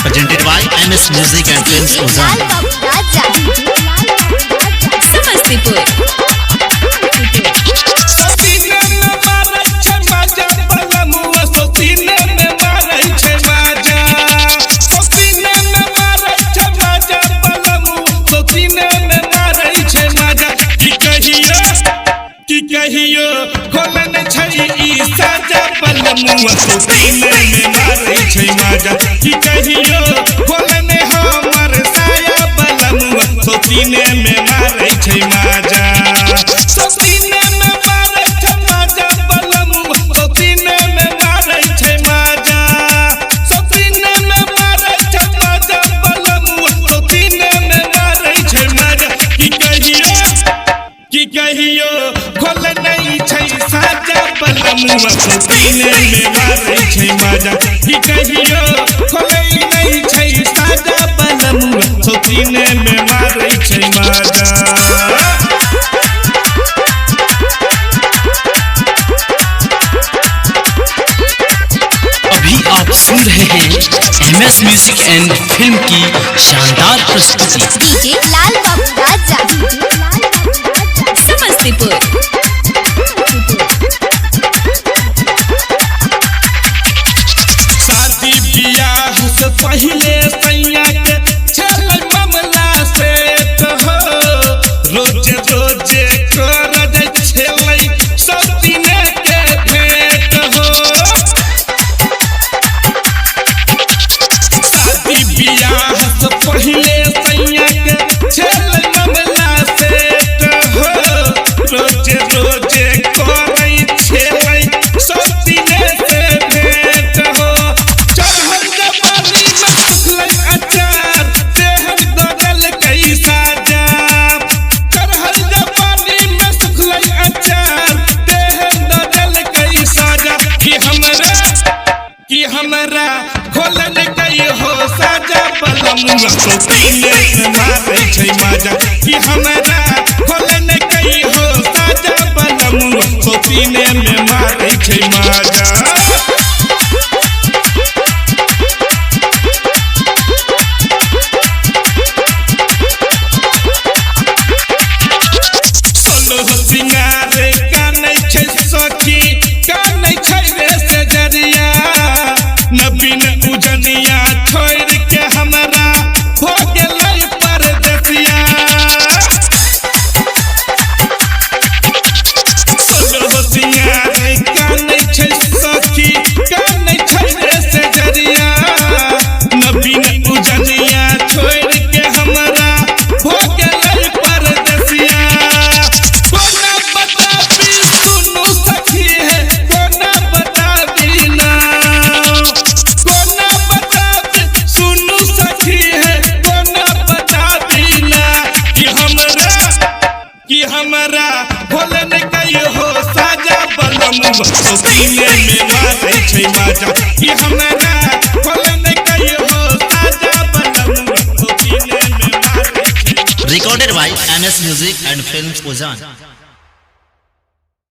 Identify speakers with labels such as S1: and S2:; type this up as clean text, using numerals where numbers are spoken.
S1: Presented by MS Music and Films Ozan.
S2: Samastipur
S3: कहियो खोलन छै ई साजा बलमुआ सोतीने में मारै छै माजा कि कहियो खोलन हमर साया बलमुआ सोतीने में मारै छै माजा सोतीने में मारै छै माजा बलमुआ सोतीने में मारै छै माजा सोतीने में मारै छै माजा बलमुआ सोतीने में मारै छै माजा कि कहियो खोल नहीं छै साजा बलमुआ सोतीने में मारै छै माजा कि कहियो खोल नहीं छै साजा बलमुआ सोतीने में मारै छै माजा।
S1: अभी आप सुन रहे हैं MS म्यूजिक एंड फिल्म की शानदार प्रस्तुति।
S2: डीजे लाल बाबू राजा समस्तीपुर
S3: शादी बियाह से पहले सैया के चल मामला से कहो रोज रोज कर दे छलै सोतीने के भेंट हो शादी बियाह से पहले सैया के चल मामला से कहो रोज रोज करे छलै सोतीने से भेंट हो चढ़ल जवानी में सुखलै अचार देहन दगल कई साजा चढ़ल जवानी में सुखलै अचार देहन दगल कई साजा कि हमरा खोलन कई हो साजा बलमुआ सोतीने में मारै छै माजा कि हमरा खोलन कई हो साजा बलमुआ सोतीने में मारै छै माजा। सिंगार कानै छै सखी कानै छै रे से जरिया नबीन उजनिया छोड़ के हमरा हो गेलै परदेसिया सिंगार कानै छै सखी कानै छै रे से जरिया नबीन उजनिया छोड़ के हमरा हो गेलै परदेसिया कोना बताबी सुनु सखी है कोना बताबी ना कोना बताबी सुनु सखी है कोना बताबी ना कि हमरा खोलन कई हो साजा बलमुआ सोतीने में मारै छै माजा कि हमरा खोलन कई हो साजा बलमुआ सोतीने में मारै छै।
S1: Recorded by MS Music and Films Ozan.